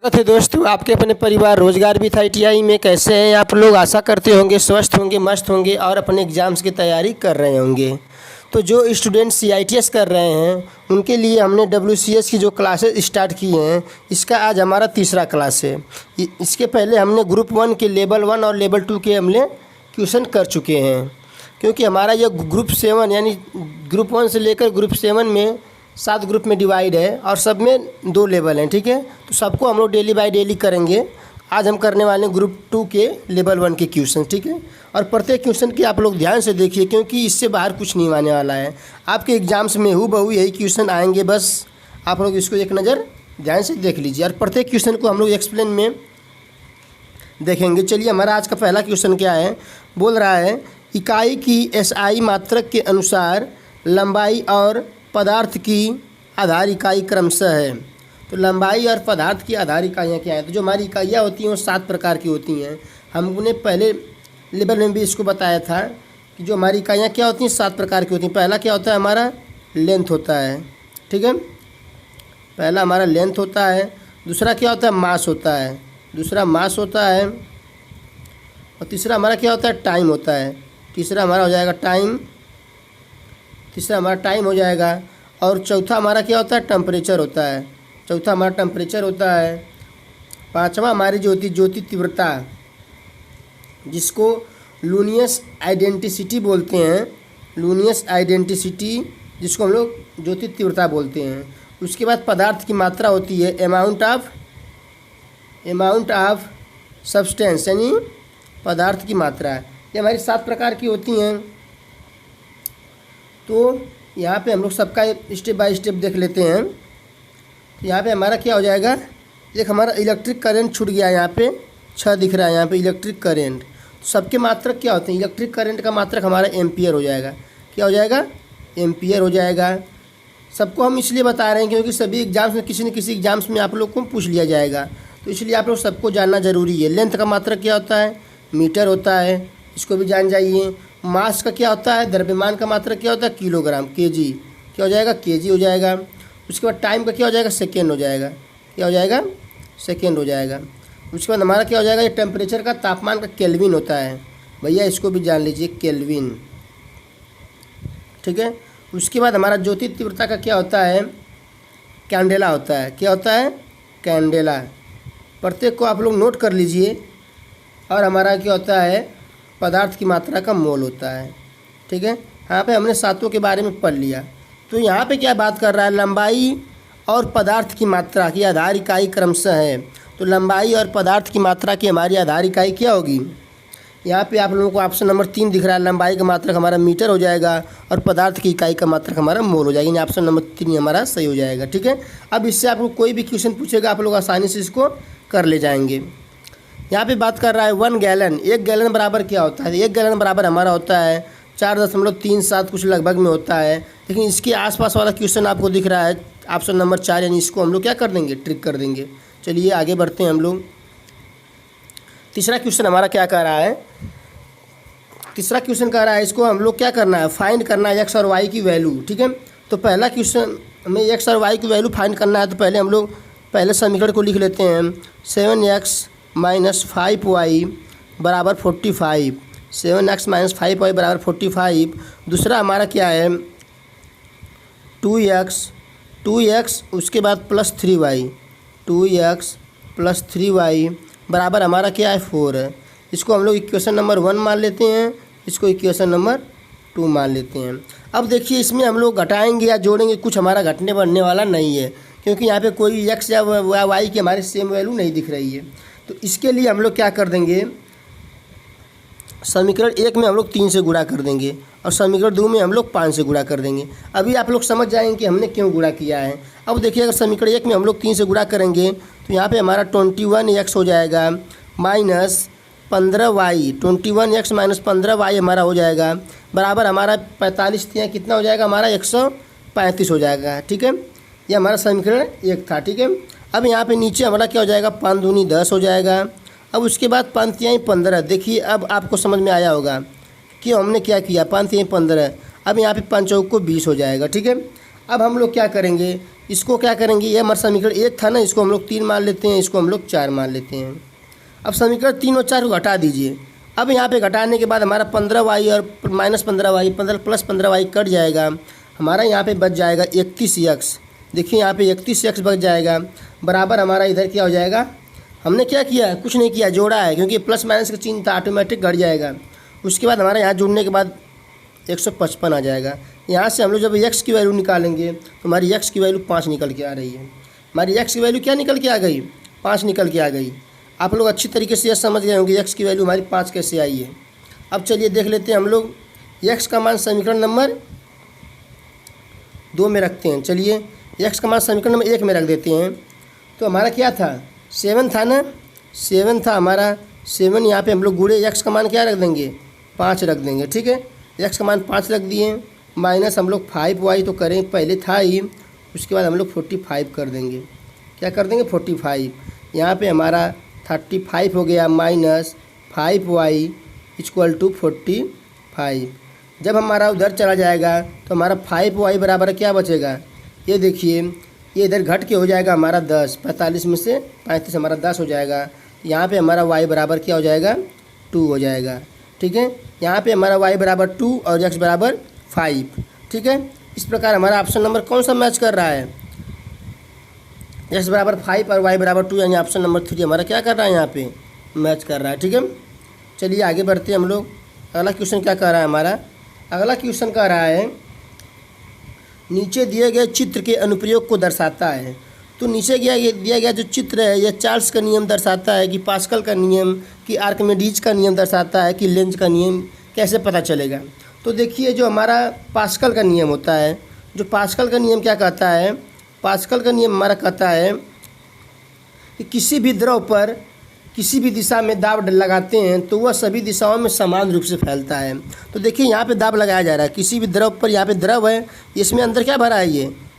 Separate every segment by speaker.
Speaker 1: स्वागत है दोस्तों आपके अपने परिवार रोजगार विथ ITI में। कैसे हैं आप लोग? आशा करते होंगे स्वस्थ होंगे, मस्त होंगे और अपने एग्ज़ाम्स की तैयारी कर रहे होंगे। तो जो स्टूडेंट CITS कर रहे हैं उनके लिए हमने WCS की जो क्लासेस स्टार्ट की हैं, इसका आज हमारा तीसरा क्लास है। इसके पहले हमने ग्रुप 1 के लेवल 1 और लेवल 2 के हमने क्वेश्चन कर चुके हैं, क्योंकि हमारा यह ग्रुप 7 यानी ग्रुप 1 से लेकर ग्रुप 7 में 7 ग्रुप में डिवाइड है और सब में 2 लेवल हैं। ठीक है, तो सबको हम लोग डेली बाय डेली करेंगे। आज हम करने वाले हैं ग्रुप 2 के लेवल 1 के क्वेश्चन। ठीक है, और प्रत्येक क्वेश्चन की आप लोग ध्यान से देखिए, क्योंकि इससे बाहर कुछ नहीं आने वाला है। आपके एग्जाम्स में हूबहू यही क्वेश्चन आएंगे, बस आप लोग इसको एक नज़र ध्यान से देख लीजिए और प्रत्येक क्वेश्चन को हम लोग एक्सप्लेन में देखेंगे। चलिए, हमारा आज का पहला क्वेश्चन क्या है, बोल रहा है इकाई की SI मात्रक के अनुसार लंबाई और पदार्थ की आधार इकाई क्रमशः है। तो लंबाई और पदार्थ की आधार इकाइयाँ क्या हैं? तो जो हमारी इकाइयाँ होती हैं वो 7 प्रकार की होती हैं। हमने पहले लेवल में भी इसको बताया था कि जो हमारी इकाइयाँ क्या होती हैं, 7 प्रकार की होती हैं। पहला क्या होता है, हमारा लेंथ होता है। ठीक है, पहला हमारा लेंथ होता है। दूसरा क्या होता है, मास होता है। दूसरा मास होता है। और तीसरा हमारा क्या होता है, टाइम होता है। तीसरा हमारा हो जाएगा टाइम। तीसरा हमारा टाइम हो जाएगा। और चौथा हमारा क्या होता है, टेम्परेचर होता है। चौथा हमारा टेम्परेचर होता है। पांचवा हमारी जो होती है ज्योति तीव्रता, जिसको लुनियस आइडेंटिसिटी बोलते हैं। लुनियस आइडेंटिसिटी, जिसको हम लोग ज्योति तीव्रता बोलते हैं। उसके बाद पदार्थ की मात्रा होती है अमाउंट ऑफ सब्सटेंस, यानी पदार्थ की मात्रा। ये हमारी 7 प्रकार की होती हैं। तो यहाँ पे हम लोग सबका स्टेप बाय स्टेप देख लेते हैं। तो यहाँ पे हमारा क्या हो जाएगा, एक हमारा इलेक्ट्रिक करंट छूट गया, यहाँ पे 6 दिख रहा है, यहाँ पे इलेक्ट्रिक करंट। तो सबके मात्रक क्या होते हैं, इलेक्ट्रिक करंट का मात्रक हमारा एम्पियर हो जाएगा। क्या हो जाएगा, एम्पियर हो जाएगा। सबको हम इसलिए बता रहे हैं क्योंकि सभी एग्जाम्स में किसी न किसी एग्जाम्स में आप लोग को पूछ लिया जाएगा, तो इसलिए आप लोग सबको जानना ज़रूरी है। लेंथ का मात्रक क्या होता है, मीटर होता है, इसको भी जान जाइए। मास का क्या होता है, द्रव्यमान का मात्रक क्या होता है, किलोग्राम, केजी। क्या हो जाएगा, केजी हो जाएगा। उसके बाद टाइम का क्या हो जाएगा, सेकेंड हो जाएगा। क्या हो जाएगा, सेकेंड हो जाएगा। उसके बाद हमारा क्या हो जाएगा, ये टेम्परेचर का, तापमान का केल्विन होता है भैया, इसको भी जान लीजिए, केल्विन। ठीक है, उसके बाद हमारा ज्योति तीव्रता का क्या होता है, कैंडेला होता है। क्या होता है, कैंडेला। प्रत्येक को आप लोग नोट कर लीजिए। और हमारा क्या होता है, पदार्थ की मात्रा का मोल होता है। ठीक है, यहाँ पे हमने 7 के बारे में पढ़ लिया। तो यहाँ पे क्या बात कर रहा है, लंबाई और पदार्थ की मात्रा की आधार इकाई क्रमशः है। तो लंबाई और पदार्थ की मात्रा की हमारी आधार इकाई क्या होगी, यहाँ पे आप लोगों को ऑप्शन नंबर 3 दिख रहा है। लंबाई का मात्रक हमारा मीटर हो जाएगा और पदार्थ की इकाई का मात्रक हमारा मोल हो जाएगा, यानी ऑप्शन नंबर 3 हमारा सही हो जाएगा। ठीक है, अब इससे आपको कोई भी क्वेश्चन पूछेगा आप लोग आसानी से इसको कर ले जाएंगे। यहाँ पे बात कर रहा है 1 गैलन। 1 गैलन बराबर क्या होता है, 1 गैलन बराबर हमारा होता है 4.37 कुछ लगभग में होता है। लेकिन इसके आसपास वाला क्वेश्चन आपको दिख रहा है ऑप्शन नंबर 4, यानी इसको हम लोग क्या कर देंगे, ट्रिक कर देंगे। चलिए आगे बढ़ते हैं हम लोग। तीसरा क्वेश्चन हमारा क्या कह रहा है, तीसरा क्वेश्चन कह रहा है इसको हम लोग क्या करना है, फाइंड करना है x और y की वैल्यू। ठीक है, तो पहला क्वेश्चन हमें x और y की वैल्यू फाइंड करना है। तो पहले हम लोग पहले समीकरण को लिख लेते हैं, 7x - 5y बराबर 45। 7x - 5y बराबर 45। दूसरा हमारा क्या है, 2x उसके बाद +3y, 2x + 3y बराबर हमारा क्या है, 4 है। इसको हम लोग इक्वेशन नंबर 1 मान लेते हैं, इसको इक्वेशन नंबर 2 मान लेते हैं। अब देखिए, इसमें हम लोग घटाएंगे या जोड़ेंगे, कुछ हमारा घटने बढ़ने वाला नहीं है, क्योंकि यहाँ पे कोई x या y की हमारी सेम वैल्यू नहीं दिख रही है। तो इसके लिए हम लोग क्या कर देंगे, समीकरण 1 में हम लोग 3 से गुणा कर देंगे और समीकरण 2 में हम लोग 5 से गुणा कर देंगे। अभी आप लोग समझ जाएंगे कि हमने क्यों गुणा किया है। अब देखिए, अगर समीकरण 1 में हम लोग 3 से गुणा करेंगे तो यहाँ पे हमारा 21x हो जाएगा माइनस 15y। 21x - 15y हमारा हो जाएगा बराबर हमारा 45 कितना हो जाएगा, हमारा 135 हो जाएगा। ठीक है, ये हमारा समीकरण 1 था। ठीक है, अब यहाँ पे नीचे हमारा क्या हो जाएगा, 5 दूनी 10 हो जाएगा। अब उसके बाद 5 तिहाई 15। देखिए, अब आपको समझ में आया होगा कि हमने क्या किया, 5 तिहाई 15। अब यहाँ पे 5 चौक को 20 हो जाएगा। ठीक है, अब हम लोग क्या करेंगे, इसको क्या करेंगे, ये हमारा समीकरण 1 था ना, इसको हम लोग 3 मान लेते हैं, इसको हम लोग 4 मान लेते हैं। अब समीकरण 3 और 4 को घटा दीजिए। अब यहाँ पे घटाने के बाद हमारा 15y और -15y 15 + 15y कट जाएगा, हमारा यहाँ पे बच जाएगा 31x। देखिए यहाँ पे 31x बच जाएगा, बराबर हमारा इधर क्या हो जाएगा, हमने क्या किया, कुछ नहीं किया, जोड़ा है, क्योंकि प्लस माइनस का चिन्ह था, ऑटोमेटिक घट जाएगा। उसके बाद हमारा यहाँ जुड़ने के बाद 155 आ जाएगा। यहाँ से हम लोग जब x की वैल्यू निकालेंगे तो हमारी x की वैल्यू 5 निकल के आ रही है। हमारी x की वैल्यू क्या निकल के आ गई, 5 निकल के आ गई। आप लोग अच्छी तरीके से यह समझ गए होंगे x की वैल्यू हमारी 5 कैसे आई है। अब चलिए देख लेते हैं हम लोग x का मान समीकरण नंबर 2 में रखते हैं। चलिए x का मान समीकरण नंबर 1 में रख देते हैं। तो हमारा क्या था, 7 था ना, 7 था हमारा, 7 यहाँ पे हम लोग गुणे x का मान क्या रख देंगे, 5 रख देंगे। ठीक है, x का मान 5 रख दिए, माइनस हम लोग 5y तो करें, पहले था ही, उसके बाद हम लोग 45 कर देंगे। क्या कर देंगे, 45। यहाँ पे हमारा 35 हो गया, माइनस 5y = 45। जब हमारा उधर चला जाएगा तो हमारा 5y बराबर क्या बचेगा, ये देखिए, ये इधर घट के हो जाएगा हमारा 10, 45 में से 35 हमारा 10 हो जाएगा। यहाँ पे हमारा y बराबर क्या हो जाएगा, 2 हो जाएगा। ठीक है, यहाँ पे हमारा y बराबर 2 और x बराबर 5। ठीक है, इस प्रकार हमारा ऑप्शन नंबर कौन सा मैच कर रहा है, x बराबर 5 और y बराबर 2, यानी ऑप्शन नंबर 3 हमारा क्या कर रहा है, यहाँ पे मैच कर रहा है। ठीक है, चलिए आगे बढ़ते हैं हम लोग। अगला क्वेश्चन क्या कर रहा है हमारा, अगला क्वेश्चन कह रहा है नीचे दिए गए चित्र के अनुप्रयोग को दर्शाता है। तो नीचे दिया गया जो चित्र है यह चार्ल्स का नियम दर्शाता है कि पास्कल का नियम, कि आर्किमिडीज का नियम दर्शाता है, कि लेंज का नियम, कैसे पता चलेगा। तो देखिए जो हमारा पास्कल का नियम होता है, जो पास्कल का नियम क्या कहता है, पास्कल का नियम हमारा कहता है कि किसी भी द्रव पर किसी भी दिशा में दाब लगाते हैं तो वह सभी दिशाओं में समान रूप से फैलता है। तो देखिए यहाँ पे दाब लगाया जा रहा है किसी भी द्रव पर, यहाँ पे द्रव है, इसमें अंदर क्या भरा है,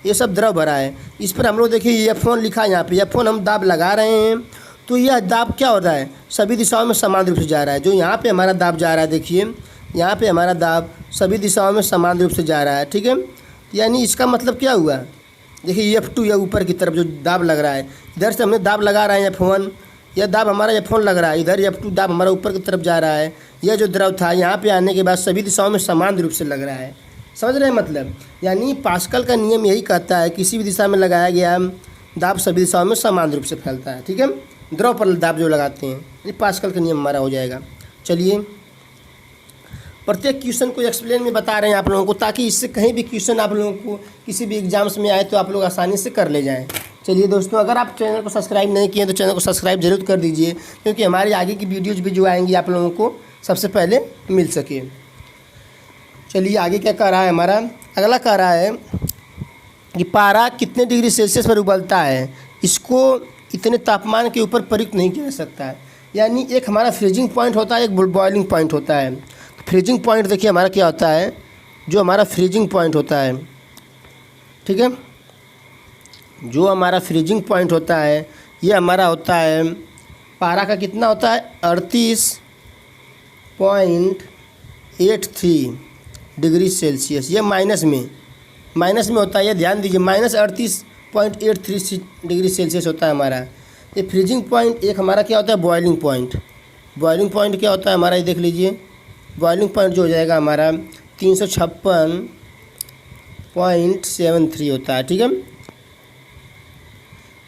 Speaker 1: ये सब द्रव भरा है। इस पर हम लोग देखिए F1 लिखा है, यहाँ पे F1 हम दाब लगा रहे हैं, तो यह दाब क्या हो रहा है, सभी दिशाओं में समान रूप से जा रहा है। जो यहाँ पे हमारा दाब जा रहा है, देखिए यहाँ पे हमारा दाब सभी दिशाओं में समान रूप से जा रहा है। ठीक है, यानी इसका मतलब क्या हुआ, देखिए F2 या ऊपर की तरफ जो दाब लग रहा है, इधर से हमने दाब लगा रहे हैं F1, यह दाब हमारा F1 लग रहा है, इधर F2 दाब हमारा ऊपर की तरफ जा रहा है। यह जो द्रव था यहाँ पे आने के बाद सभी दिशाओं में समान रूप से लग रहा है। समझ रहे हैं मतलब, यानी पास्कल का नियम यही कहता है किसी भी दिशा में लगाया गया दाब सभी दिशाओं में समान रूप से फैलता है। ठीक है, द्रव पर दाब जो लगाते हैं, ये पास्कल का नियम हमारा हो जाएगा। चलिए प्रत्येक क्वेश्चन को एक्सप्लेन में बता रहे हैं आप लोगों को, ताकि इससे कहीं भी क्वेश्चन आप लोगों को किसी भी एग्जाम्स में आए तो आप लोग आसानी से कर ले जाएँ। चलिए दोस्तों, अगर आप चैनल को सब्सक्राइब नहीं किए तो चैनल को सब्सक्राइब जरूर कर दीजिए, क्योंकि हमारे आगे की वीडियोज़ भी जो आएंगी आप लोगों को सबसे पहले मिल सके। चलिए आगे क्या कह रहा है हमारा, अगला कह रहा है कि पारा कितने डिग्री सेल्सियस पर उबलता है, इसको इतने तापमान के ऊपर प्रयुक्त नहीं किया जा सकता है। यानी एक हमारा फ्रीजिंग पॉइंट होता है, एक बॉइलिंग पॉइंट होता है। फ्रीजिंग पॉइंट देखिए हमारा क्या होता है, जो हमारा फ्रीजिंग पॉइंट होता है, ठीक है, जो हमारा फ्रीजिंग पॉइंट होता है ये हमारा होता है पारा का कितना होता है, 38.83 डिग्री सेल्सियस। ये माइनस में होता है, ये ध्यान दीजिए, -38.83 डिग्री सेल्सियस होता है हमारा ये फ्रीजिंग पॉइंट। एक हमारा क्या होता है, बॉइलिंग पॉइंट। बॉइलिंग पॉइंट क्या होता है हमारा, ये देख लीजिए, बॉइलिंग पॉइंट जो हो जाएगा हमारा 356.73 होता है। ठीक है,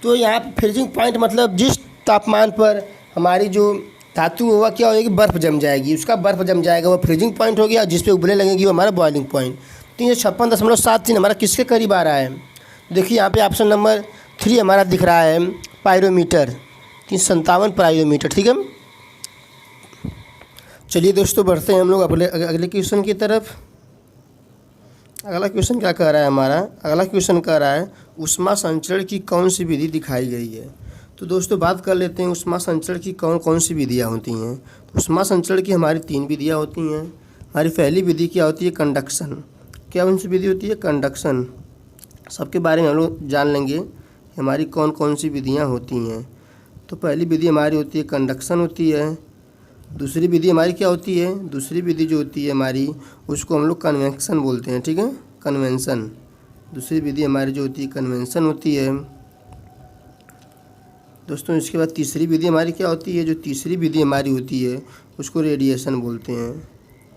Speaker 1: तो यहाँ फ्रीजिंग पॉइंट मतलब जिस तापमान पर हमारी जो धातु होगा क्या होगी, बर्फ़ जम जाएगी, उसका बर्फ़ जम जाएगा, वो फ्रीजिंग पॉइंट हो गया। जिस पे उबलने लगेगी वो हमारा बॉइलिंग पॉइंट। 356.73 हमारा किसके करीब आ रहा है, देखिए यहाँ पे ऑप्शन नंबर 3 हमारा दिख रहा है, पायरोमीटर, 357 पायरोमीटर। ठीक है, चलिए दोस्तों बढ़ते हैं हम लोग अगले क्वेश्चन की तरफ। अगला क्वेश्चन क्या कह रहा है हमारा, अगला क्वेश्चन कह रहा है ऊष्मा संचरण की कौन सी विधि दिखाई गई है। तो दोस्तों बात कर लेते हैं ऊष्मा संचरण की कौन कौन सी विधियाँ होती हैं। तो ऊष्मा संचरण की हमारी 3 विधियाँ होती हैं। हमारी पहली विधि क्या होती है, कंडक्शन। क्या कौन सी विधि होती है, कंडक्शन। सबके बारे में हम लोग जान लेंगे हमारी कौन कौन सी विधियाँ होती हैं। तो पहली विधि हमारी होती है कंडक्शन होती है। दूसरी विधि हमारी क्या होती है, दूसरी विधि जो होती है हमारी उसको हम लोग कन्वेक्शन बोलते हैं। ठीक है, कन्वेंशन, दूसरी विधि हमारी जो होती है कन्वेंशन होती है दोस्तों। इसके बाद तीसरी विधि हमारी क्या होती है, जो तीसरी विधि हमारी होती है उसको रेडिएशन बोलते हैं।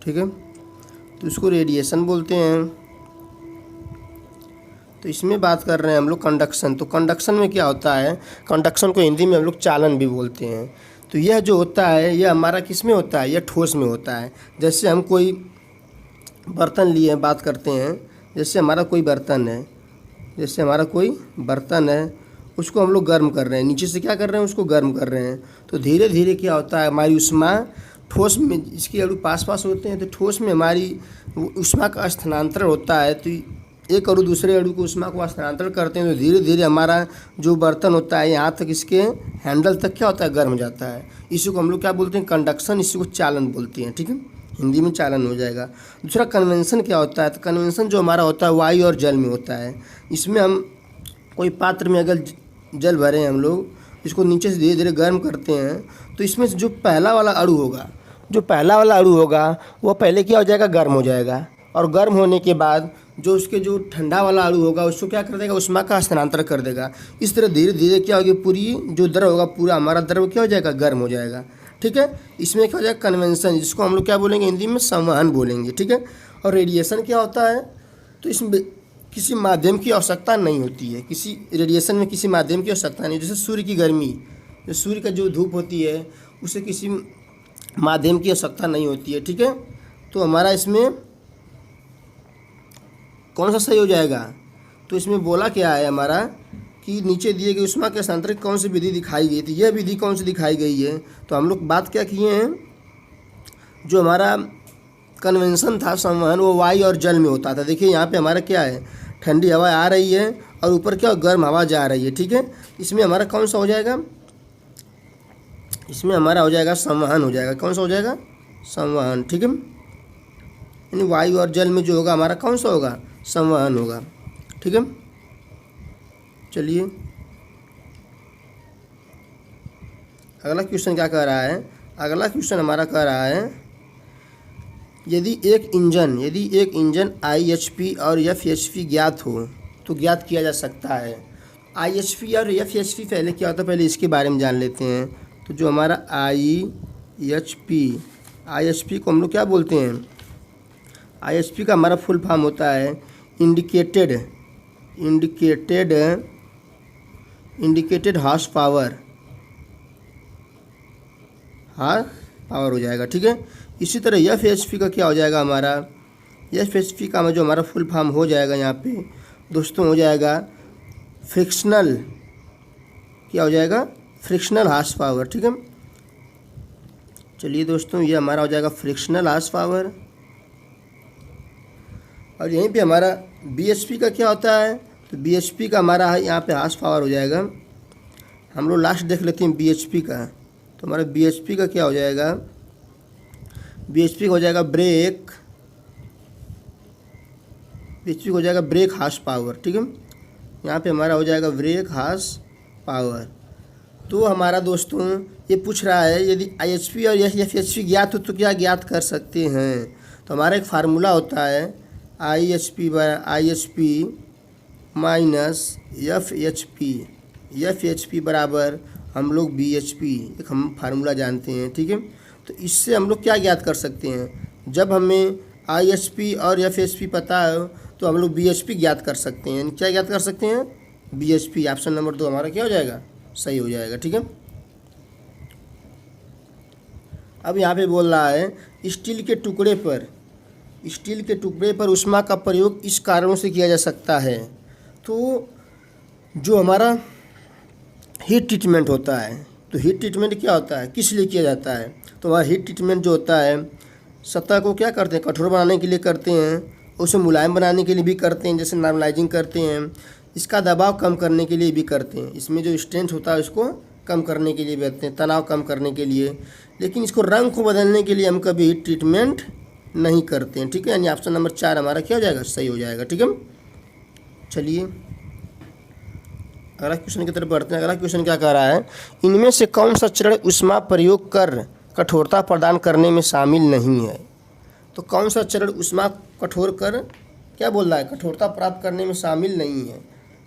Speaker 1: ठीक है, तो उसको रेडिएशन बोलते हैं। तो इसमें बात कर रहे हैं हम लोग कंडक्शन। तो कंडक्शन में क्या होता है, कंडक्शन को हिंदी में हम लोग चालन भी बोलते हैं। तो यह जो होता है यह हमारा किस में होता है, यह ठोस में होता है। जैसे हम कोई बर्तन लिए बात करते हैं, जैसे हमारा कोई बर्तन है, जैसे हमारा कोई बर्तन है, उसको हम लोग गर्म कर रहे हैं, नीचे से क्या कर रहे हैं, उसको गर्म कर रहे हैं। तो धीरे धीरे क्या होता है, हमारी ऊष्मा ठोस में, इसके अणु पास पास होते हैं, तो ठोस में हमारी ऊष्मा का स्थानांतरण होता है। तो एक अणु दूसरे अणु को ऊष्मा को स्थानांतरण करते हैं, तो धीरे धीरे हमारा जो बर्तन होता है यहाँ तक, इसके हैंडल तक क्या होता है, गर्म हो जाता है। इसी को हम लोग क्या बोलते हैं, कंडक्शन, इसी को चालन बोलते हैं। ठीक है, हिंदी में चालन हो जाएगा। दूसरा कन्वेंशन क्या होता है, तो कन्वेंशन जो हमारा होता है वायु और जल में होता है। इसमें हम कोई पात्र में अगर जल भरे हैं हम लोग, इसको नीचे से धीरे धीरे गर्म करते हैं, तो इसमें से जो पहला वाला अणु होगा, जो पहला वाला अणु होगा वो पहले क्या हो जाएगा, गर्म हो जाएगा। और गर्म होने के बाद जो उसके जो ठंडा वाला अणु होगा उसको क्या कर देगा, ऊष्मा का हस्तांतरण कर देगा। इस तरह धीरे धीरे क्या होगी, पूरी जो द्रव होगा, पूरा हमारा द्रव क्या हो जाएगा, गर्म हो जाएगा। ठीक है, इसमें क्या हो जाएगा कन्वेंशन, जिसको हम लोग क्या बोलेंगे, हिंदी में संवहन बोलेंगे। ठीक है, और रेडिएशन क्या होता है, तो इसमें किसी माध्यम की आवश्यकता नहीं होती है। किसी रेडिएशन में किसी माध्यम की आवश्यकता नहीं। जैसे सूर्य की गर्मी, जो सूर्य का जो धूप होती है उसे किसी माध्यम की आवश्यकता नहीं होती है। ठीक है, तो हमारा इसमें कौन सा सही हो जाएगा, तो इसमें बोला क्या है हमारा कि नीचे दिए गए ऊष्मा के हस्तांतरण कौन सी विधि दिखाई गई थी, यह विधि कौन सी दिखाई गई है। तो हम लोग बात क्या किए हैं, जो हमारा कन्वेंशन था संवहन, वो वायु और जल में होता था। देखिए यहाँ पे हमारा क्या है, ठंडी हवा आ रही है और ऊपर क्या गर्म हवा जा रही है। ठीक है, इसमें हमारा कौन सा हो जाएगा, इसमें हमारा हो जाएगा संवहन हो जाएगा। कौन सा हो जाएगा, संवहन। ठीक है, यानी वायु और जल में जो होगा हमारा कौन सा होगा, संवहन होगा। ठीक है, चलिए अगला क्वेश्चन क्या कह रहा है, अगला क्वेश्चन हमारा कह रहा है यदि एक इंजन IHP और FHP ज्ञात हो तो ज्ञात किया जा सकता है। IHP और FHP पहले क्या होता है, पहले इसके बारे में जान लेते हैं। तो जो हमारा IHP को हम लोग क्या बोलते हैं, IHP का हमारा फुल फॉर्म होता है इंडिकेटेड हॉर्स पावर हो जाएगा। ठीक है, इसी तरह FHP का क्या हो जाएगा, हमारा FHP का जो हमारा फुल फॉर्म हो जाएगा यहाँ पे दोस्तों, हो जाएगा फ्रिक्शनल, क्या हो जाएगा, फ्रिक्शनल हॉर्स पावर। ठीक है, चलिए दोस्तों ये हमारा हो जाएगा फ्रिक्शनल हॉर्स पावर। और यहीं पे हमारा BHP का क्या होता है, तो BHP का हमारा यहाँ पे हॉर्स पावर हो जाएगा। हम लोग लास्ट देख लेते हैं BHP का। तो हमारा BHP का क्या हो जाएगा, BHP हो जाएगा ब्रेक, BHP हो जाएगा ब्रेक हॉर्स पावर। ठीक है, यहाँ पे हमारा हो जाएगा ब्रेक हॉर्स पावर। तो हमारा दोस्तों ये पूछ रहा है यदि IHP और FHP ज्ञात हो तो क्या ज्ञात कर सकते हैं। तो हमारा एक फार्मूला होता है IHP माइनस FHP बराबर हम लोग BHP, एक हम फार्मूला जानते हैं। ठीक है, तो इससे हम लोग क्या ज्ञात कर सकते हैं, जब हमें IHP और FHP पता है तो हम लोग BHP ज्ञात कर सकते हैं। क्या ज्ञात कर सकते हैं, BHP। ऑप्शन नंबर 2 हमारा क्या हो जाएगा, सही हो जाएगा। ठीक है, अब यहाँ पे बोल रहा है स्टील के टुकड़े पर ऊष्मा का प्रयोग इस कारणों से किया जा सकता है। तो जो हमारा हीट ट्रीटमेंट होता है, तो हीट ट्रीटमेंट क्या होता है, किस लिए किया जाता है, तो वह हीट ट्रीटमेंट जो होता है सतह को क्या करते हैं, कठोर बनाने के लिए करते हैं, उसे मुलायम बनाने के लिए भी करते हैं, जैसे नॉर्मलाइजिंग करते हैं, इसका दबाव कम करने के लिए भी करते हैं, इसमें जो स्ट्रेंथ होता है उसको कम करने के लिए भी करते हैं, तनाव कम करने के लिए। लेकिन इसको रंग को बदलने के लिए हम कभी हीट ट्रीटमेंट नहीं करते हैं। ठीक है, यानी ऑप्शन नंबर 4 हमारा क्या हो जाएगा, सही हो जाएगा। ठीक है, चलिए अगला क्वेश्चन की तरफ बढ़ते हैं। अगला क्वेश्चन क्या कह रहा है, इनमें से कौन सा चरण ऊष्मा प्रयोग कर कठोरता प्रदान करने में शामिल नहीं है। तो कौन सा चरण ऊष्मा कठोर कर क्या बोल रहा है, कठोरता प्राप्त करने में शामिल नहीं है।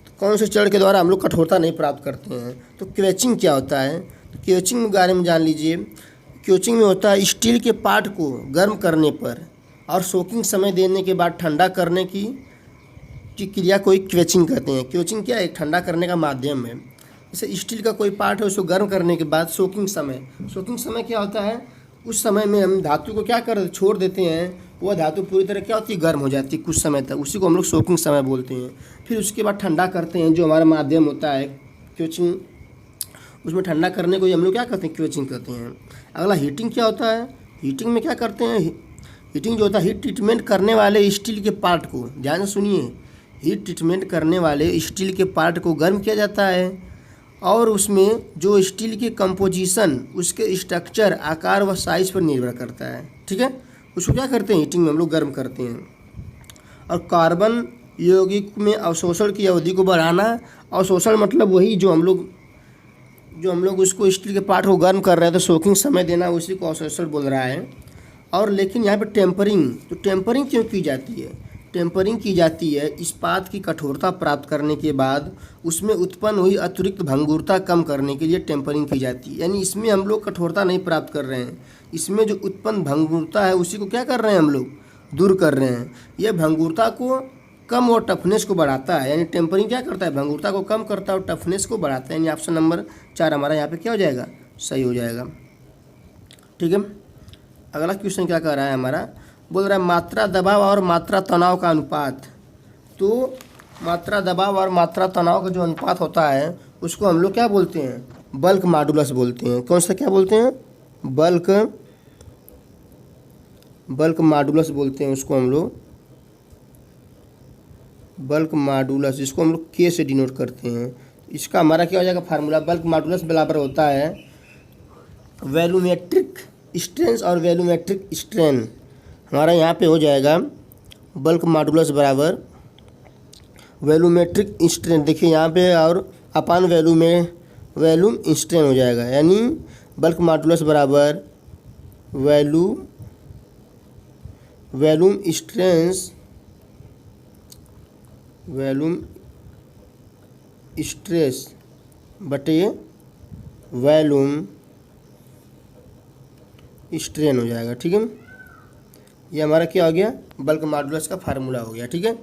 Speaker 1: तो कौन से चरण के द्वारा हम लोग कठोरता नहीं प्राप्त करते हैं। तो क्वेचिंग क्या होता है, तो क्वेचिंग के बारे में जान लीजिए। क्वेचिंग में होता है स्टील के पार्ट को गर्म करने पर और सोकिंग समय देने के बाद ठंडा करने की क्रिया को ही क्वेचिंग कहते हैं। क्वेचिंग क्या है, एक ठंडा करने का माध्यम है। जैसे स्टील का कोई पार्ट है, उसको गर्म करने के बाद सोकिंग समय क्या होता है, उस समय में हम धातु को क्या कर छोड़ देते हैं, वह धातु पूरी तरह क्या होती है, गर्म हो जाती है कुछ समय तक, उसी को हम लोग सोकिंग समय बोलते हैं। फिर उसके बाद ठंडा करते हैं, जो हमारा माध्यम होता है क्वेचिंग, उसमें ठंडा करने को ही हम लोग क्या करते हैं, क्वेचिंग करते हैं। अगला हीटिंग क्या होता है, हीटिंग में क्या करते हैं, हीटिंग जो होता है हीट ट्रीटमेंट करने वाले स्टील के पार्ट को, ध्यान से सुनिए, हीट ट्रीटमेंट करने वाले स्टील के पार्ट को गर्म किया जाता है और उसमें जो स्टील की कंपोजिशन, उसके स्ट्रक्चर, आकार व साइज़ पर निर्भर करता है। ठीक है, उसको क्या करते हैं, हीटिंग में हम लोग गर्म करते हैं। और कार्बन यौगिक में अवशोषण की अवधि को बढ़ाना, अवशोषण मतलब वही जो हम लोग उसको स्टील के पार्ट को गर्म कर रहे हैं तो सोकिंग समय देना, उसी को अवशोषण बोल रहा है। और लेकिन यहाँ पे टेम्परिंग, तो टेम्परिंग क्यों की जाती है, टेम्परिंग की जाती है इस्पात की कठोरता प्राप्त करने के बाद उसमें उत्पन्न हुई अतिरिक्त भंगुरता कम करने के लिए टेम्परिंग की जाती है। यानी इसमें हम लोग कठोरता नहीं प्राप्त कर रहे हैं, इसमें जो उत्पन्न भंगुरता है उसी को क्या कर रहे हैं, हम लोग दूर कर रहे हैं। यह भंगुरता को कम और टफनेस को बढ़ाता है। यानी टेम्परिंग क्या करता है, भंगुरता को कम करता है और टफनेस को बढ़ाता है। यानी ऑप्शन नंबर 4 हमारा यहाँ पे क्या हो जाएगा, सही हो जाएगा। ठीक है, अगला क्वेश्चन क्या कह रहा है हमारा, बोल रहा है मात्रा दबाव और मात्रा तनाव का अनुपात। तो मात्रा दबाव और मात्रा तनाव का जो अनुपात होता है उसको हम लोग क्या बोलते हैं, बल्क मॉडुलस बोलते हैं। कौन सा क्या बोलते हैं, बल्क मॉडुलस बोलते हैं उसको हम लोग, बल्क मॉडुलस, जिसको हम लोग के से डिनोट करते हैं। इसका हमारा क्या हो जाएगा फार्मूला, बल्क मॉडुलस बराबर होता है वॉल्यूमेट्रिक स्ट्रेन और वॉल्यूमेट्रिक स्ट्रेन। हमारा यहाँ पे हो जाएगा बल्क मॉडुलस बराबर वॉल्यूमेट्रिक स्ट्रेन, देखिए यहाँ पे, और अपान वॉल्यूम स्ट्रेन हो जाएगा। यानी बल्क मॉडुलस बराबर वॉल्यूम स्ट्रेस बटे वॉल्यूम स्ट्रेन हो जाएगा। ठीक है, ये हमारा क्या हो गया, बल्क मॉडुलस का फार्मूला हो गया। ठीक है,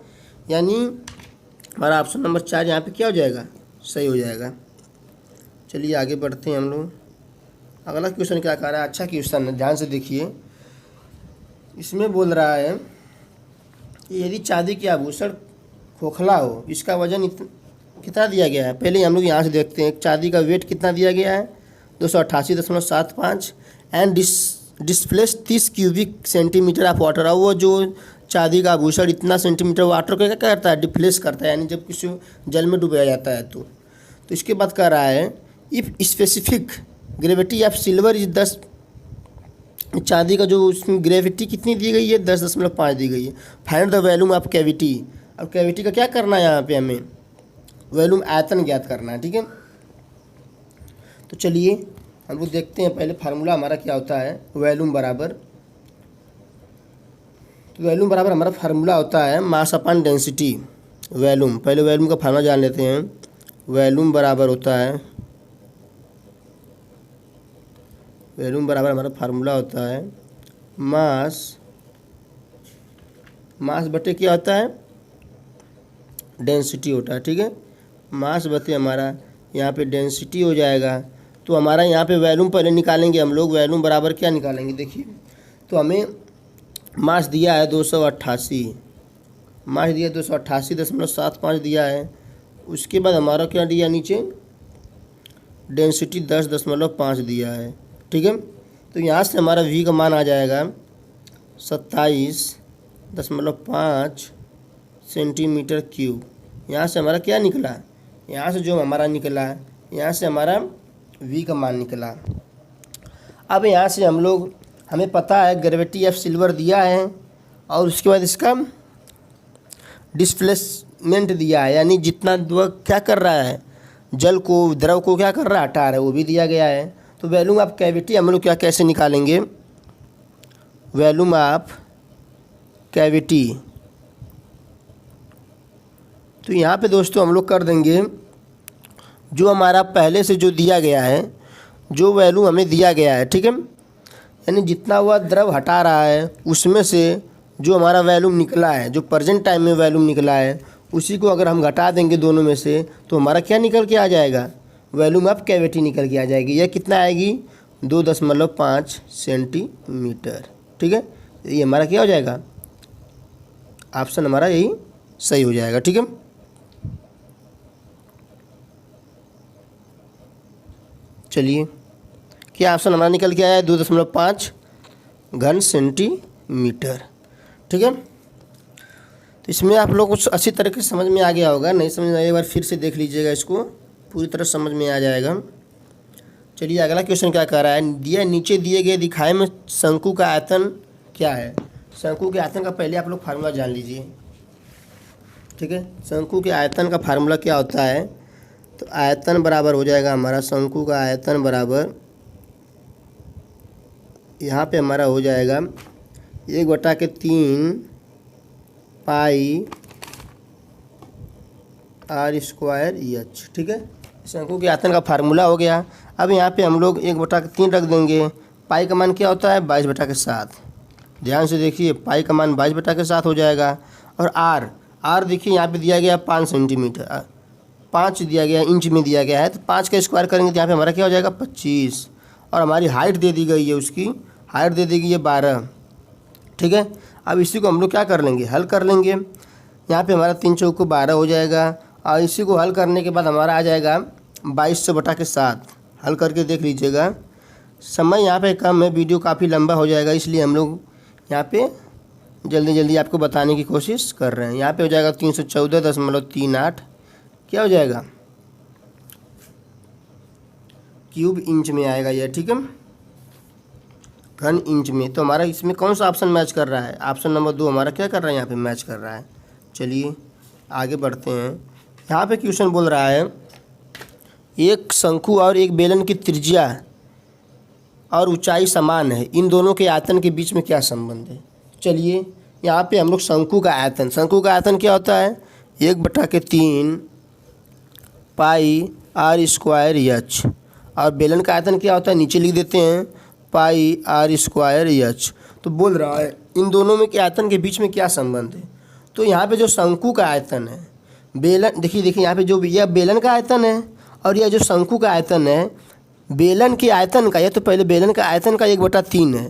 Speaker 1: यानी हमारा ऑप्शन नंबर 4 यहाँ पे क्या हो जाएगा, सही हो जाएगा। चलिए आगे बढ़ते हैं हम लोग। अगला क्वेश्चन क्या कह रहा है, अच्छा क्वेश्चन है, ध्यान से देखिए। इसमें बोल रहा है कि यदि चांदी की आभूषण खोखला हो, इसका वजन कितना दिया गया है। पहले हम लोग यहाँ से देखते हैं चांदी का वेट कितना दिया गया है, 288.75 and displace 30 cubic centimetre of water. और वो जो चांदी का आभूषण इतना सेंटीमीटर वाटर को क्या करता है, डिप्लेस करता है, यानी जब किसी जल में डुबाया जाता है तो इसके बाद कह रहा है if specific gravity of silver is 10, चांदी का जो उसमें ग्रेविटी कितनी दी गई है, 10.5 दी गई है। Find the volume of cavity. अब कैविटी का क्या करना है, यहाँ पे हमें वॉल्यूम आयतन ज्ञात करना है। ठीक है, तो चलिए हम लोग देखते हैं पहले फार्मूला हमारा क्या होता है, वॉल्यूम बराबर हमारा फार्मूला होता है मास अपॉन डेंसिटी। वॉल्यूम, पहले वॉल्यूम का फार्मूला जान लेते हैं। वॉल्यूम बराबर हमारा फार्मूला होता है मास बटे क्या होता है, डेंसिटी होता है। ठीक है, मास बटे हमारा यहाँ पे डेंसिटी हो जाएगा। तो हमारा यहाँ पे वॉल्यूम पहले निकालेंगे हम लोग, वॉल्यूम बराबर क्या निकालेंगे, देखिए। तो हमें मास दिया है 288.75 दिया है। उसके बाद हमारा क्या दिया नीचे, डेंसिटी 10.5 दिया है। ठीक है, तो यहाँ से हमारा v का मान आ जाएगा 27.5 सेंटीमीटर क्यूब। यहाँ से हमारा क्या निकला, यहाँ से जो हमारा निकला, यहाँ से हमारा v का मान निकला। अब यहाँ से हमें पता है ग्रेविटी ऑफ सिल्वर दिया है और उसके बाद इसका डिस्प्लेसमेंट दिया है, यानी जितना क्या कर रहा है, द्रव को क्या कर रहा है, हटा रहा है, वो भी दिया गया है। तो वॉल्यूम ऑफ कैविटी हम लोग कैसे निकालेंगे, वॉल्यूम ऑफ कैविटी तो यहाँ पे दोस्तों हम लोग कर देंगे जो हमारा पहले से जो दिया गया है, जो वैल्यू हमें दिया गया है, ठीक है, यानी जितना हुआ द्रव हटा रहा है उसमें से जो हमारा वैल्यूम निकला है, जो प्रेजेंट टाइम में वैल्यूम निकला है, उसी को अगर हम घटा देंगे दोनों में से तो हमारा क्या निकल के आ जाएगा, वैल्यूम ऑफ कैविटी निकल के आ जाएगी। यह कितना आएगी 2.5 सेंटीमीटर। ठीक है, ये हमारा क्या हो जाएगा, ऑप्शन हमारा यही सही हो जाएगा। ठीक है, चलिए क्या ऑप्शन हमारा निकल के आया है 2.5 घन सेंटीमीटर। ठीक है, तो इसमें आप लोग कुछ अच्छी तरीके से समझ में आ गया होगा, नहीं समझ में आया एक बार फिर से देख लीजिएगा, इसको पूरी तरह समझ में आ जाएगा। चलिए अगला क्वेश्चन क्या कह रहा है, दिया नीचे दिए गए दिखाए में शंकु का आयतन क्या है। शंकु के आयतन का पहले आप लोग फार्मूला जान लीजिए। ठीक है, शंकु के आयतन का फार्मूला क्या होता है, तो आयतन बराबर हो जाएगा हमारा, शंकु का आयतन बराबर यहाँ पे हमारा हो जाएगा 1/3 पाई r²h। ठीक है, शंकु के आयतन का फार्मूला हो गया। अब यहाँ पे हम लोग 1/3 रख देंगे। पाई का मान क्या होता है 22/7। ध्यान से देखिए, पाई का मान 22/7 हो जाएगा। और आर देखिए यहाँ पे दिया गया 5 सेंटीमीटर, 5 दिया गया, इंच में दिया गया है, तो 5 का स्क्वायर करेंगे तो यहाँ पे हमारा क्या हो जाएगा 25। और हमारी हाइट दे दी गई है, उसकी हाइट दे देगी ये 12। ठीक है, अब इसी को हम लोग क्या कर लेंगे, हल कर लेंगे। यहाँ पे हमारा 3 चौको 12 हो जाएगा। और इसी को हल करने के बाद हमारा आ जाएगा 22/7। हल करके देख लीजिएगा। समय यहाँ पे कम है, वीडियो काफ़ी लंबा हो जाएगा, इसलिए हम लोग यहाँ पे जल्दी जल्दी आपको बताने की कोशिश कर रहे हैं। यहाँ पे हो जाएगा 314.38 क्या हो जाएगा, क्यूब इंच में आएगा यह। ठीक है, घन इंच में। तो हमारा इसमें कौन सा ऑप्शन मैच कर रहा है, ऑप्शन नंबर 2 हमारा क्या कर रहा है, यहाँ पे मैच कर रहा है। चलिए आगे बढ़ते हैं। यहाँ पे क्वेश्चन बोल रहा है एक शंकु और एक बेलन की त्रिज्या और ऊंचाई समान है, इन दोनों के आयतन के बीच में क्या संबंध है। चलिए यहाँ पे हम लोग शंकु का आयतन क्या होता है 1/3 पाई r²h। और बेलन का आयतन क्या होता है, नीचे लिख देते हैं पाई r²h। तो बोल रहा है इन दोनों में के आयतन के बीच में क्या संबंध है। तो यहाँ पे जो शंकु का आयतन है, बेलन देखिए यहाँ पे जो यह बेलन का आयतन है और यह जो शंकु का आयतन है, बेलन के आयतन का, यह तो पहले बेलन का आयतन का 1/3 है।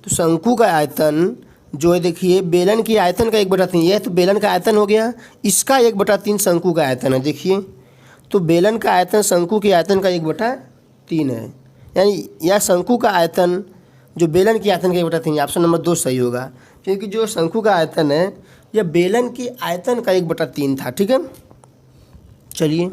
Speaker 1: तो शंकु का आयतन जो है देखिए बेलन की आयतन का 1/3, यह तो बेलन का आयतन हो गया, इसका 1/3 शंकु का आयतन है। देखिए तो बेलन का आयतन शंकु के आयतन का 1/3 है, यानी यह शंकु का आयतन जो बेलन की आयतन का 1/3, ऑप्शन नंबर 2 सही होगा, क्योंकि जो शंकु का आयतन है यह बेलन की आयतन का 1/3 था। ठीक है, चलिए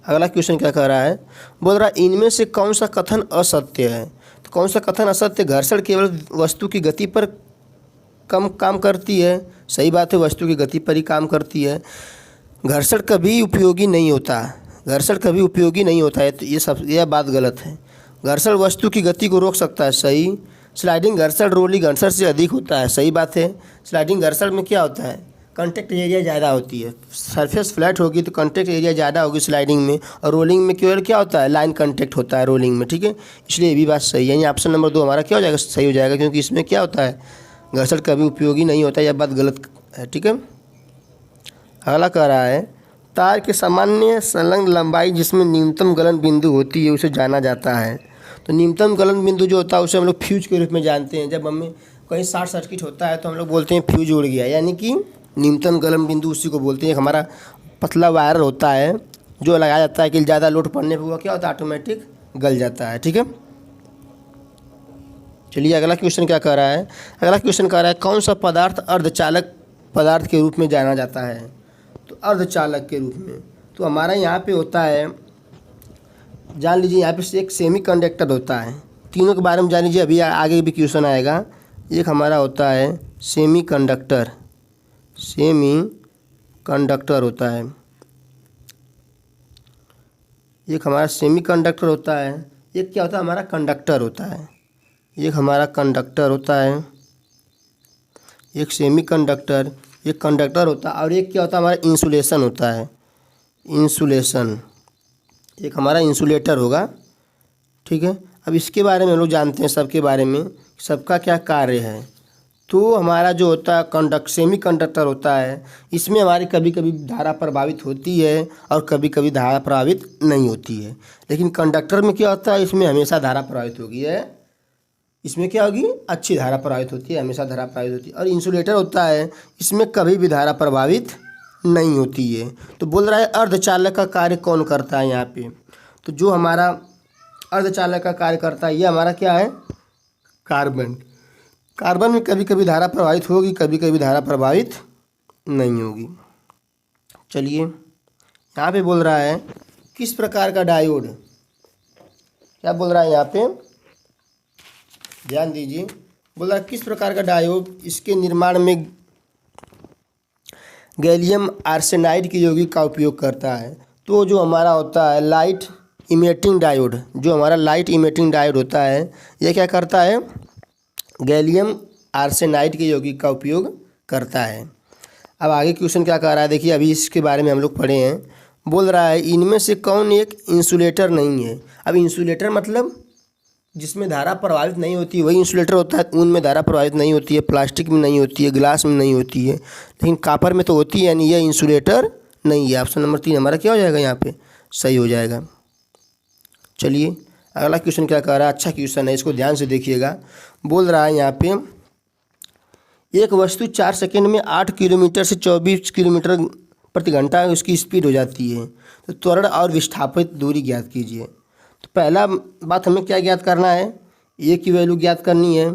Speaker 1: अगला क्वेश्चन क्या कह रहा है, बोल रहा है इनमें से कौन सा कथन असत्य है। तो कौन सा कथन असत्य, घर्षण केवल वस्तु की गति पर कम काम करती है। सही बात है, वस्तु की गति पर ही काम करती है। घर्षण कभी उपयोगी नहीं होता, घर्षण कभी उपयोगी नहीं होता है, तो यह बात गलत है। घर्षण वस्तु की गति को रोक सकता है, सही। स्लाइडिंग घर्षण रोलिंग घर्षण से अधिक होता है, सही बात है। स्लाइडिंग घर्षण में क्या होता है, कॉन्टैक्ट एरिया ज़्यादा होती है, सरफेस फ्लैट होगी तो कॉन्टैक्ट एरिया ज़्यादा होगी स्लाइडिंग में, और रोलिंग में केवल क्या होता है, लाइन कॉन्टैक्ट होता है रोलिंग में। ठीक है, इसलिए ये भी बात सही है, यानी ऑप्शन नंबर 2 हमारा क्या हो जाएगा, सही हो जाएगा, क्योंकि इसमें क्या होता है, घर्षण कभी उपयोगी नहीं होता, यह बात गलत है। ठीक है, अगला कह रहा है तार के सामान्य संलग्न लंबाई जिसमें न्यूनतम गलन बिंदु होती है उसे जाना जाता है। तो न्यूनतम गलन बिंदु जो होता है उसे हम लोग फ्यूज के रूप में जानते हैं। जब हमें कहीं शॉर्ट सर्किट होता है तो हम लोग बोलते हैं फ्यूज उड़ गया, यानी कि न्यूनतम गलन बिंदु उसी को बोलते हैं। हमारा पतला वायर होता है जो लगाया जाता है कि ज़्यादा लोड पड़ने पर हुआ क्या होता है, ऑटोमेटिक गल जाता है। ठीक है, चलिए अगला क्वेश्चन क्या कह रहा है, अगला क्वेश्चन कह रहा है कौन सा पदार्थ अर्धचालक पदार्थ के रूप में जाना जाता है। तो अर्धचालक के रूप में तो हमारा यहाँ पे होता है, जान लीजिए यहाँ पे एक सेमी कंडक्टर होता है। तीनों के बारे में जान लीजिए, अभी आगे भी क्वेश्चन आएगा। एक हमारा होता है सेमी कंडक्टर होता है, एक हमारा सेमी कंडक्टर होता है, एक क्या होता है हमारा कंडक्टर होता है। एक हमारा कंडक्टर होता है, एक सेमी कंडक्टर, एक कंडक्टर होता है और एक क्या होता है हमारा इंसुलेशन होता है। इंसुलेशन एक हमारा इंसुलेटर होगा, ठीक है। अब इसके बारे में हम लोग जानते हैं, सबके बारे में, सबका क्या कार्य है। तो हमारा जो होता है सेमी कंडक्टर होता है, इसमें हमारी कभी कभी धारा प्रभावित होती है और कभी कभी धारा प्रभावित नहीं होती है। लेकिन कंडक्टर में क्या होता है, इसमें हमेशा धारा प्रभावित होगी है, इसमें क्या होगी, अच्छी धारा प्रभावित होती है, हमेशा धारा प्रभावित होती है। और इंसुलेटर होता है, इसमें कभी भी धारा प्रभावित नहीं होती है। तो बोल रहा है अर्धचालक का कार्य कौन करता है यहाँ पे। तो जो हमारा अर्धचालक का कार्य करता है, ये हमारा क्या है, कार्बन। कार्बन में कभी कभी धारा प्रभावित होगी, कभी कभी धारा प्रभावित नहीं होगी। चलिए यहाँ पे बोल रहा है किस प्रकार का डायोड, क्या बोल रहा है यहाँ पे, ध्यान दीजिए। बोल रहा है किस प्रकार का डायोड इसके निर्माण में गैलियम आर्सेनाइड की यौगिक का उपयोग करता है। तो जो हमारा होता है लाइट इमेटिंग डायोड, जो हमारा लाइट इमेटिंग डायोड होता है, यह क्या करता है, गैलियम आर्सेनाइड के यौगिक का उपयोग करता है। अब आगे क्वेश्चन क्या कह रहा है, देखिए अभी इसके बारे में हम लोग पढ़े हैं। बोल रहा है इनमें से कौन एक इंसुलेटर नहीं है। अब इंसुलेटर मतलब जिसमें धारा प्रभावित नहीं होती है वही इंसुलेटर होता है। ऊन में धारा प्रभावित नहीं होती है, प्लास्टिक में नहीं होती है, ग्लास में नहीं होती है, लेकिन कापर में तो होती है, यानी यह इंसुलेटर नहीं है। ऑप्शन नंबर 3 हमारा क्या हो जाएगा, यहाँ पे सही हो जाएगा। चलिए अगला क्वेश्चन क्या कह रहा है, अच्छा क्वेश्चन है, इसको ध्यान से देखिएगा। बोल रहा है यहाँ पे एक वस्तु 4 सेकंड में 8 किलोमीटर से 24 किलोमीटर प्रति घंटा उसकी स्पीड हो जाती है। तो त्वरण और विस्थापित दूरी ज्ञात कीजिए। तो पहला बात हमें क्या ज्ञात करना है, ए की वैल्यू ज्ञात करनी है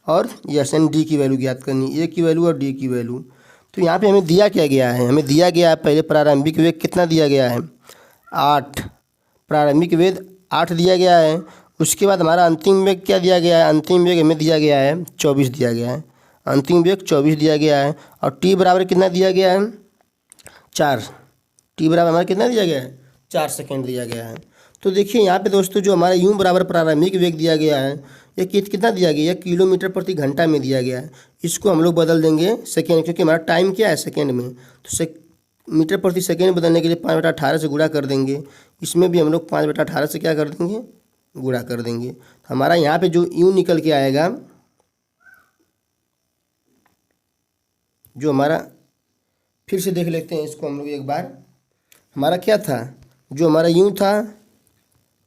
Speaker 1: और यस एंड डी की वैल्यू ज्ञात करनी है, ए की वैल्यू और डी की वैल्यू। तो यहाँ पे हमें दिया क्या गया है, हमें दिया गया है पहले प्रारंभिक वेग कितना दिया गया है, 8, प्रारंभिक वेग 8 दिया गया है। उसके बाद हमारा अंतिम वेग क्या दिया गया है, अंतिम वेग हमें दिया गया है 24 दिया गया है, अंतिम वेग 24 दिया गया है। और टी बराबर कितना दिया गया है, 4, टी बराबर हमारा कितना दिया गया है, 4 सेकेंड दिया गया है। तो देखिए यहाँ पे दोस्तों जो हमारा यू बराबर प्रारंभिक वेग दिया गया है, ये कितना दिया गया है, किलोमीटर प्रति घंटा में दिया गया है। इसको हम लोग बदल देंगे सेकेंड, क्योंकि हमारा टाइम क्या है सेकेंड में। तो मीटर प्रति सेकेंड बदलने के लिए 5/18 से गुणा कर देंगे। इसमें भी हम लोग 5/18 से क्या कर देंगे, गुणा कर देंगे। हमारा यहाँ पे जो यू निकल के आएगा, जो हमारा, फिर से देख लेते हैं इसको हम लोग एक बार। हमारा क्या था, जो हमारा यू था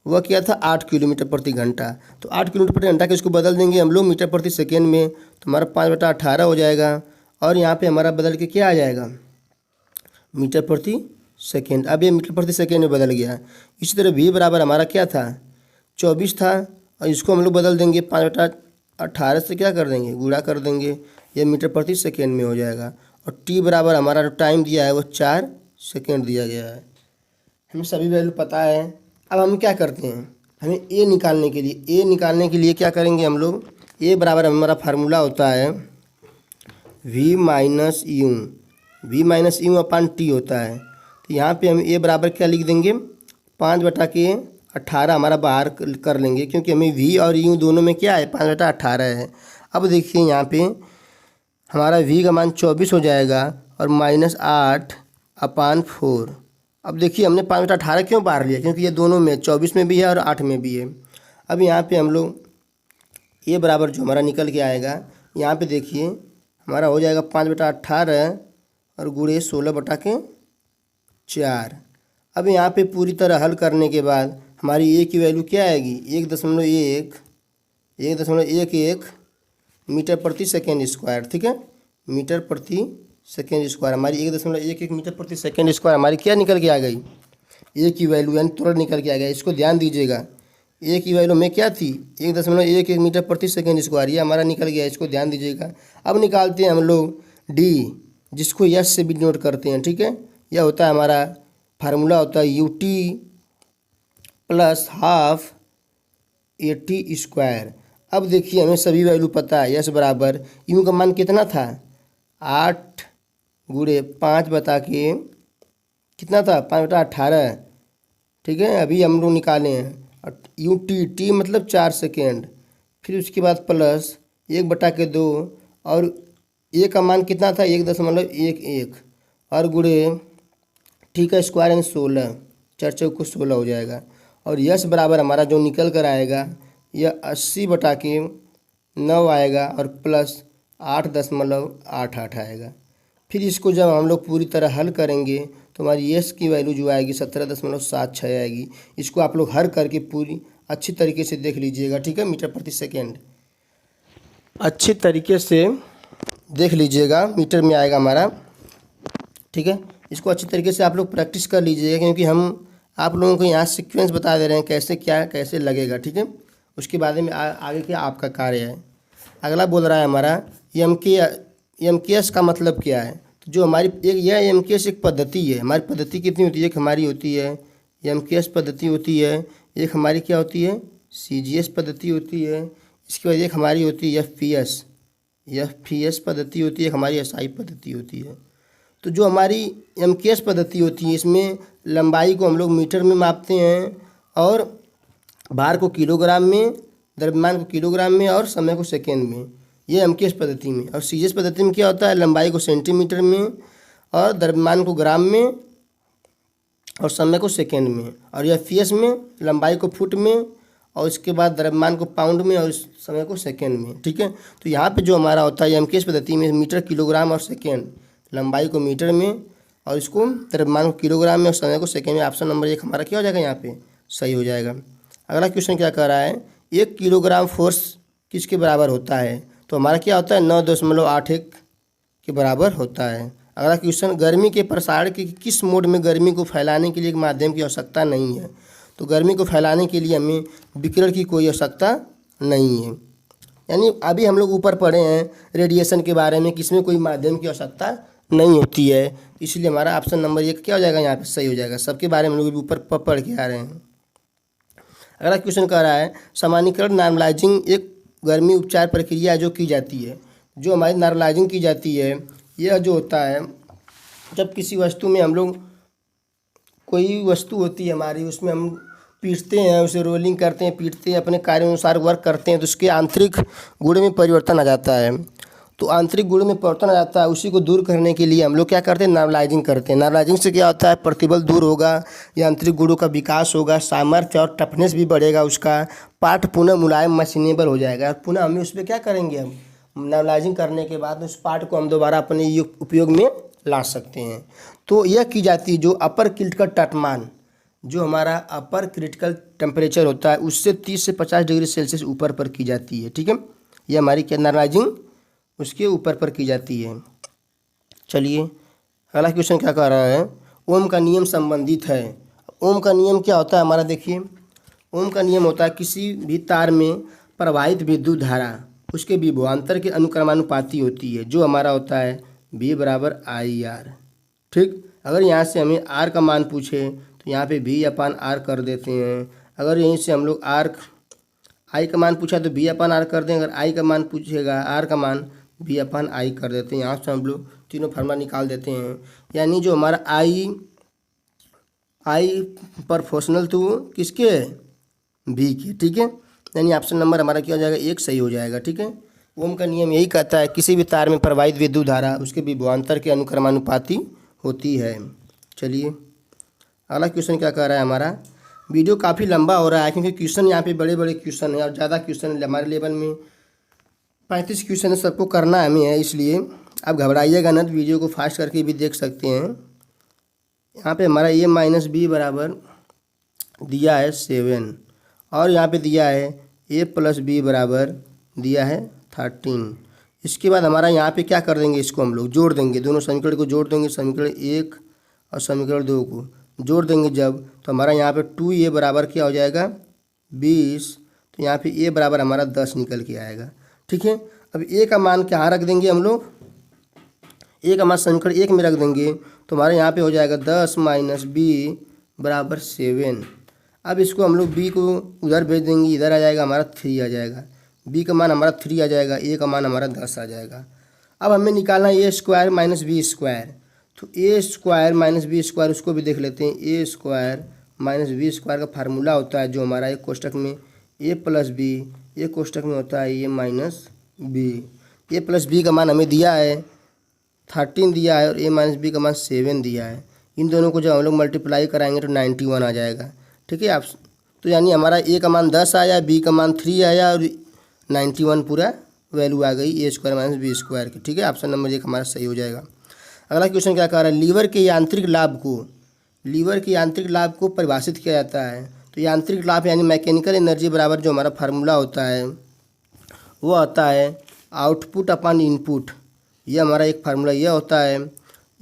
Speaker 1: वह क्या था, 8 किलोमीटर प्रति घंटा। तो 8 किलोमीटर प्रति घंटा के इसको बदल देंगे हम लोग मीटर प्रति सेकेंड में, तो हमारा 5/18 हो जाएगा। और यहाँ पे हमारा बदल के क्या आ जाएगा, मीटर प्रति सेकेंड। अब ये मीटर प्रति सेकेंड में बदल गया। इसी तरह v बराबर हमारा क्या था, 24 था, और इसको हम लोग बदल देंगे 5/18 से क्या कर देंगे, गुणा कर देंगे, यह मीटर प्रति सेकेंड में हो जाएगा। और t बराबर हमारा जो टाइम दिया है वो 4 सेकेंड दिया गया है। हमें सभी वैल्यू पता है। अब हम क्या करते हैं, हमें a निकालने के लिए क्या करेंगे हम लोग, a बराबर हमारा फार्मूला होता है v अपान टी होता है। तो यहाँ पे हम a बराबर क्या लिख देंगे, 5/18 हमारा बाहर कर लेंगे, क्योंकि हमें v और u दोनों में क्या है, 5/18 है। अब देखिए यहाँ पे हमारा v का मान 24 हो जाएगा और -8/4। अब देखिए हमने 5/18 क्यों बाहर लिया, क्योंकि ये दोनों में 24 में भी है और 8 में भी है। अब यहाँ पे हम लोग a बराबर जो हमारा निकल के आएगा, यहाँ पे देखिए हमारा हो जाएगा 5/18 और गुणे 16/4। अब यहाँ पे पूरी तरह हल करने के बाद हमारी a की वैल्यू क्या आएगी, 1.11 मीटर प्रति सेकेंड स्क्वायर, ठीक है, मीटर प्रति सेकेंड स्क्वायर। हमारी 1.11 मीटर प्रति सेकेंड स्क्वायर हमारी क्या निकल के आ गई, a की वैल्यू यानी त्वरण निकल के आ गया। इसको ध्यान दीजिएगा, a की वैल्यू में क्या थी, 1.11 मीटर प्रति सेकेंड स्क्वायर, ये हमारा निकल गया, इसको ध्यान दीजिएगा। अब निकालते हैं हम लोग d, जिसको यस से भी नोट करते हैं, ठीक है। यह होता है हमारा फार्मूला होता है ut + हाफ AT²। अब देखिए हमें सभी वैल्यू पता है, यस बराबर यू का मान कितना था, 8 गुणे 5 बता के कितना था, 5/18, ठीक है। अभी हम लोग निकाले हैं टी मतलब 4 सेकेंड, फिर उसके बाद प्लस 1/2 और ए का मान कितना था 1.11 और गुणे, ठीक है, स्क्वायर यानी 16, 4 चौको 16 हो जाएगा। और यस बराबर हमारा जो निकल कर आएगा यह 80/9 आएगा और प्लस 8.88 आएगा। फिर इसको जब हम लोग पूरी तरह हल करेंगे तो हमारी यस की वैल्यू जो आएगी 17.76 आएगी। इसको आप लोग हल करके पूरी अच्छी तरीके से देख लीजिएगा, ठीक है, मीटर प्रति सेकेंड अच्छी तरीके से देख लीजिएगा, मीटर में आएगा हमारा, ठीक है। इसको अच्छी तरीके से आप लोग प्रैक्टिस कर लीजिएगा, क्योंकि हम आप लोगों को यहाँ सीक्वेंस बता दे रहे हैं कैसे क्या कैसे लगेगा, ठीक है। उसके बाद में आगे क्या आपका कार्य है। अगला बोल रहा है हमारा एम के एस का मतलब क्या है। तो जो हमारी एक यह एम के एस एक पद्धति है। हमारी पद्धति कितनी होती है, एक हमारी होती है एम के एस पद्धति होती है, एक हमारी क्या होती है सी जी एस पद्धति होती है, इसके बाद एक हमारी होती है एफ पी एस पद्धति होती है, एक हमारी एस आई पद्धति होती है। तो जो हमारी एम के एस पद्धति होती है इसमें लंबाई को हम लोग मीटर में मापते हैं और भार को किलोग्राम में, द्रव्यमान को किलोग्राम में और समय को सेकेंड में, ये एम के एस पद्धति में। और सी जी एस पद्धति में क्या होता है, लंबाई को सेंटीमीटर में और द्रव्यमान को ग्राम में और समय को सेकेंड में। और यह पी एस में लंबाई को फुट में और इसके बाद द्रव्यमान को पाउंड में और समय को सेकेंड में, ठीक है। तो यहाँ पे जो हमारा होता है एम के एस पद्धति में मीटर, किलोग्राम और सेकेंड, लंबाई को मीटर में और इसको द्रव्यमान को किलोग्राम में और समय को सेकेंड में। ऑप्शन नंबर 1 हमारा क्या हो जाएगा, यहाँ पे सही हो जाएगा। अगला क्वेश्चन क्या कह रहा है, 1 किलोग्राम फोर्स किसके बराबर होता है। तो हमारा क्या होता है 9.81 के बराबर होता है। अगला क्वेश्चन, गर्मी के प्रसारण के किस मोड में गर्मी को फैलाने के लिए एक माध्यम की आवश्यकता नहीं है। तो गर्मी को फैलाने के लिए हमें विकिरण की कोई आवश्यकता नहीं है। यानी अभी हम लोग ऊपर पढ़े हैं रेडिएशन के बारे में, किसमें कोई माध्यम की आवश्यकता नहीं होती है, इसलिए हमारा ऑप्शन नंबर 1 क्या हो जाएगा, यहाँ पे सही हो जाएगा। सबके बारे में हम लोग ऊपर पढ़ के आ रहे हैं। अगला क्वेश्चन कह रहा है, सामान्यीकरण नॉर्मलाइजिंग एक गर्मी उपचार प्रक्रिया जो की जाती है। जो हमारी नॉर्मलाइजिंग की जाती है यह जो होता है जब किसी वस्तु में हम लोग, कोई वस्तु होती है हमारी, उसमें हम पीटते हैं, उसे रोलिंग करते हैं, पीटते हैं, अपने कार्य अनुसार वर्क करते हैं तो उसके आंतरिक गुण में परिवर्तन आ जाता है। तो आंतरिक गुण में परिवर्तन आ जाता है, उसी को दूर करने के लिए हम लोग क्या करते हैं, नॉर्मलाइजिंग करते हैं। नॉर्मलाइजिंग से क्या होता है, प्रतिबल दूर होगा, या आंतरिक गुणों का विकास होगा, सामर्थ्य और टफनेस भी बढ़ेगा, उसका पार्ट पुनः मुलायम मशीनेबल हो जाएगा। पुनः हम उस पर क्या करेंगे, हम नॉर्मलाइजिंग करने के बाद उस पार्ट को हम दोबारा अपने उपयोग में ला सकते हैं। तो यह की जाती है जो अपर क्रिटिकल तापमान, जो हमारा अपर क्रिटिकल टेम्परेचर होता है उससे 30 से 50 डिग्री सेल्सियस ऊपर पर की जाती है, ठीक है। ये हमारी क्या नॉर्मलाइजिंग उसके ऊपर पर की जाती है। चलिए अगला क्वेश्चन क्या कह रहा है, ओम का नियम संबंधित है। ओम का नियम क्या होता है हमारा, देखिए ओम का नियम होता है किसी भी तार में प्रवाहित विद्युत धारा उसके विभवांतर के अनुक्रमानुपाती होती है, जो हमारा होता है V बराबर आई आर, ठीक। अगर यहाँ से हमें R का मान पूछे तो यहाँ पे V/R कर देते हैं। अगर यहीं से हम लोग I का मान पूछा तो V/R कर दें। अगर I का मान पूछेगा, R का मान V/I कर देते हैं। यहाँ से हम लोग तीनों फार्मूला निकाल देते हैं। यानी जो हमारा I प्रोपोर्शनल टू किसके, V के, ठीक है। यानी ऑप्शन नंबर हमारा क्या हो जाएगा, 1 सही हो जाएगा, ठीक है। ओम का नियम यही कहता है किसी भी तार में प्रवाहित विद्युत धारा उसके विभवांतर के अनुक्रमानुपाती होती है। चलिए अगला क्वेश्चन क्या कह रहा है हमारा, वीडियो काफ़ी लंबा हो रहा है क्योंकि क्वेश्चन यहाँ पे बड़े बड़े क्वेश्चन हैं और ज़्यादा क्वेश्चन हमारे लेवल में 35 क्वेश्चन सबको करना हमें है, इसलिए आप घबराइएगा ना, तो वीडियो को फास्ट करके भी देख सकते हैं। यहाँ पे हमारा A-B बराबर दिया है 7 और यहाँ पे दिया है A+B बराबर दिया है 13। इसके बाद हमारा यहाँ पे क्या कर देंगे, इसको हम लोग जोड़ देंगे, दोनों समीकरण को जोड़ देंगे, समीकरण 1 और समीकरण 2 को जोड़ देंगे जब, तो हमारा यहाँ पे 2A बराबर क्या हो जाएगा 20। तो यहाँ पे A बराबर हमारा 10 निकल के आएगा, ठीक है। अब A का मान कहाँ रख देंगे हम लोग, A का मान समीकरण 1 में रख देंगे तो हमारे यहाँ पे हो जाएगा 10 - B बराबर 7। अब इसको हम लोग B को उधर भेज देंगे, इधर आ जाएगा हमारा 3 आ जाएगा, B का मान हमारा 3 आ जाएगा, A का मान हमारा 10 आ जाएगा। अब हमें निकालना है A square minus B square. तो A square minus B square उसको भी देख लेते हैं। A square minus B square का फार्मूला होता है जो हमारा एक कोष्टक में A+B, एक कोष्टक में होता है A - B। A plus B का मान हमें दिया है 13 दिया है और ए माइनस बी का मान 7 दिया है। इन दोनों को जब हम लोग मल्टीप्लाई कराएंगे तो 91 आ जाएगा। ठीक है आप, तो यानी हमारा ए का मान 10 आया, बी का मान 3 आया और 91 पूरा वैल्यू आ गई ए स्क्वायर माइनस बी स्क्वायर की। ठीक है, ऑप्शन नंबर 1 हमारा सही हो जाएगा। अगला क्वेश्चन क्या कह रहा है, लीवर के यांत्रिक लाभ को परिभाषित किया जाता है। तो यांत्रिक लाभ यानी मैकेनिकल एनर्जी बराबर जो हमारा फार्मूला होता है वो आता है आउटपुट अपॉन इनपुट। ये हमारा एक फार्मूला यह होता है।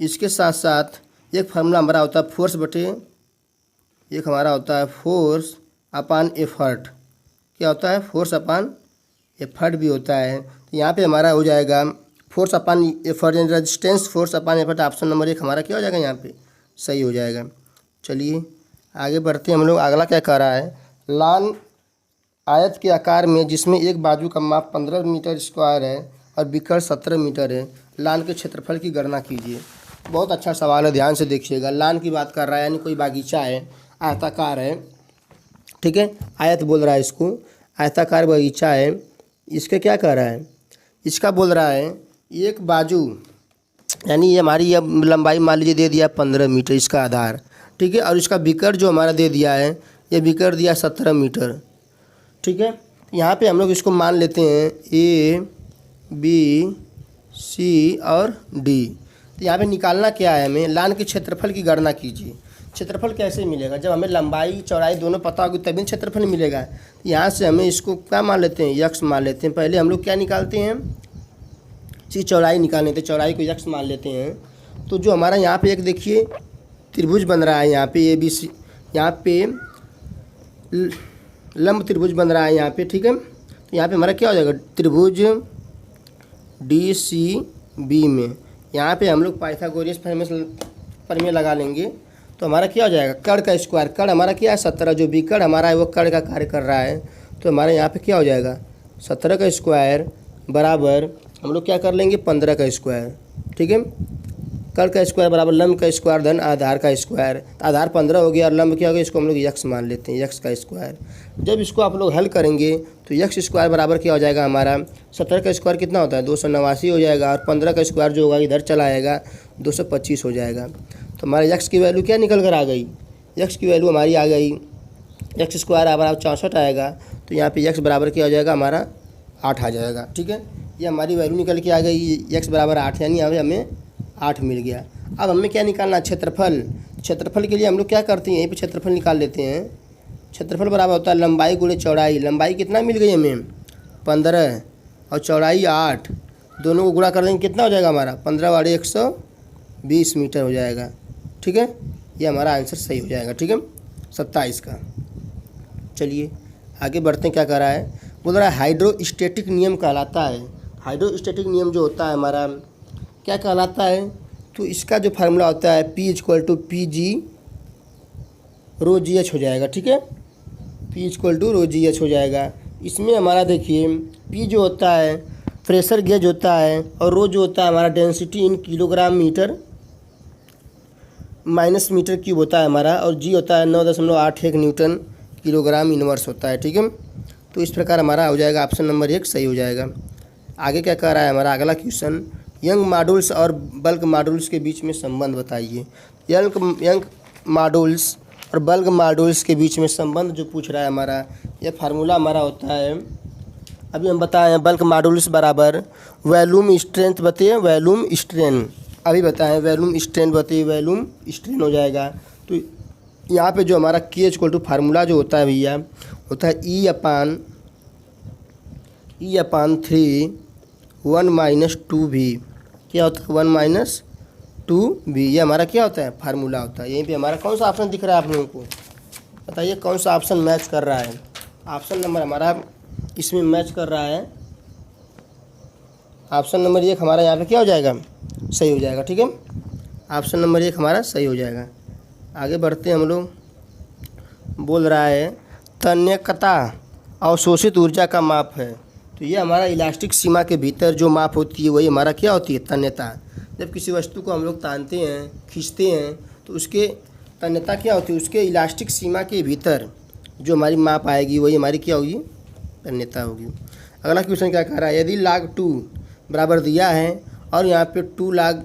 Speaker 1: इसके साथ साथ एक फार्मूला हमारा होता है फोर्स बटे, एक हमारा होता है फोर्स अपॉन एफर्ट। क्या होता है, फोर्स अपॉन एफर्ट भी होता है। तो यहाँ पे हमारा हो जाएगा फोर्स अपॉन एफर्ट यानी resistance force upon effort. Option number 1 हमारा क्या हो जाएगा, यहाँ पे सही हो जाएगा। चलिए आगे बढ़ते हैं हम लोग। अगला क्या कह रहा है, लान आयत के आकार में जिसमें एक बाजू का माप 15 मीटर स्क्वायर है और बिक्कड़ 17 मीटर है, लान के क्षेत्रफल की गणना कीजिए। बहुत अच्छा सवाल है, ध्यान से देखिएगा। लान की बात कर रहा है यानी कोई बागीचा है, आयताकार है। ठीक है, आयत बोल रहा है इसको, आयताकार बगीचा है। इसका क्या कह रहा है, इसका बोल रहा है एक बाजू यानी ये हमारी ये लंबाई मान लीजिए दे दिया 15 मीटर इसका आधार। ठीक है, और इसका बिक्कड़ जो हमारा दे दिया है, ये बिक्कड़ दिया 17 मीटर। ठीक है, यहाँ पे हम लोग इसको मान लेते हैं ए बी सी और डी। तो यहाँ पे निकालना क्या है, हमें लान के क्षेत्रफल की गणना कीजिए। क्षेत्रफल कैसे मिलेगा, जब हमें लंबाई चौड़ाई दोनों पता होगी तभी क्षेत्रफल मिलेगा। यहाँ से हमें इसको क्या मान लेते हैं, यक्स मान लेते हैं। पहले हम लोग क्या निकालते हैं, इसकी चौड़ाई निकालने थे, चौड़ाई को यक्स मान लेते हैं। तो जो हमारा यहाँ पे एक देखिए त्रिभुज बन रहा है, यहाँ पे ए बी सी, यहाँ पे लंब त्रिभुज बन रहा है यहाँ पे। ठीक है, तो यहाँ पे हमारा क्या हो जाएगा, त्रिभुज डी सी बी में यहाँ पे हम लोग पाइथागोरस प्रमेय लगा लेंगे। तो हमारा क्या हो जाएगा, कड़ का स्क्वायर, कड़ हमारा क्या है 17, जो बिक्कड़ हमारा है वो कड़ का कार्य कर रहा है। तो हमारे यहाँ पे क्या हो जाएगा 17 का स्क्वायर बराबर हम लोग क्या कर लेंगे 15 का स्क्वायर। ठीक है, कड़ का स्क्वायर बराबर लंब का स्क्वायर धन आधार का स्क्वायर। आधार 15 हो गया और लंब क्या हो गया, इसको हम लोग यक्स मान लेते हैं, यक्स का स्क्वायर। जब इसको आप लोग हल करेंगे तो यक्स स्क्वायर बराबर क्या हो जाएगा हमारा 17 का स्क्वायर कितना होता है 289 हो जाएगा, और 15 का स्क्वायर जो होगा इधर चला आएगा 225 हो जाएगा। तो हमारे यक्स की वैल्यू क्या निकल कर आ गई, यक्स की वैल्यू हमारी आ गई यक्स स्क्वायर बराबर 64 आएगा। तो यहाँ पे यक्स बराबर क्या हो जाएगा हमारा 8 आ जाएगा। ठीक है, ये हमारी वैल्यू निकल के आ गई यक्स बराबर 8, यानी हमें 8 मिल गया। अब हमें क्या निकालना, क्षेत्रफल। क्षेत्रफल के लिए हम लोग क्या करते हैं, यहीं पे क्षेत्रफल निकाल लेते हैं। क्षेत्रफल बराबर होता है लंबाई गुणे चौड़ाई। लंबाई कितना मिल गई हमें 15 और चौड़ाई 8, दोनों को गुणा कर देंगे कितना हो जाएगा हमारा 15 वाले 120 मीटर हो जाएगा। ठीक है, ये हमारा आंसर सही हो जाएगा। ठीक है, 27 का। चलिए आगे बढ़ते हैं। क्या कर रहा है, बोल रहा है हाइड्रोस्टैटिक नियम कहलाता है। हाइड्रोस्टैटिक नियम जो होता है हमारा क्या कहलाता है, तो इसका जो फार्मूला होता है P = PG ρGH हो जाएगा। ठीक है, P = ρGH हो जाएगा। इसमें हमारा देखिए P जो होता है प्रेशर गेज होता है और रो जो होता है हमारा density in kilogram metre minus metre cube होता है हमारा, और G होता है 9.81 न्यूटन किलोग्राम इनवर्स होता है। ठीक है, तो इस प्रकार हमारा हो जाएगा ऑप्शन नंबर 1 सही हो जाएगा। आगे क्या कह रहा है हमारा अगला क्वेश्चन, यंग मॉड्यूल्स और बल्क मॉड्यूल्स के बीच में संबंध बताइए। यंग मॉड्यूल्स और बल्क मॉड्यूल्स के बीच में संबंध जो पूछ रहा है हमारा, यह फार्मूला हमारा होता है, अभी हम बताएं बल्क मॉड्यूल्स बराबर वॉल्यूम स्ट्रेंथ बते वॉल्यूम स्ट्रेन। अभी बताएं वॉल्यूम स्ट्रेन बते वॉल्यूम स्ट्रेन हो जाएगा। तो यहाँ पे जो हमारा K = फार्मूला जो होता है भैया होता है E/3 1 - 2V। क्या होता है 1 - 2V, ये हमारा क्या होता है फार्मूला होता है। यहीं पे हमारा कौन सा ऑप्शन दिख रहा है आप लोगों को, बताइए कौन सा ऑप्शन मैच कर रहा है। ऑप्शन नंबर हमारा इसमें मैच कर रहा है, ऑप्शन नंबर 1 हमारा यहाँ पे क्या हो जाएगा सही हो जाएगा। ठीक है, ऑप्शन नंबर 1 हमारा सही हो जाएगा। आगे बढ़ते हैं हम लोग। बोल रहा है तन्यकता अवशोषित ऊर्जा का माप है। तो ये हमारा इलास्टिक सीमा के भीतर जो माप होती है वही हमारा क्या होती है तन्यता। जब किसी वस्तु को हम लोग तानते हैं खींचते हैं तो उसके तन्यता क्या होती है, उसके इलास्टिक सीमा के भीतर जो हमारी माप आएगी वही हमारी क्या होगी तन्यता होगी। अगला क्वेश्चन क्या कह रहा है, यदि log 2 बराबर दिया है और यहाँ पे 2 लाख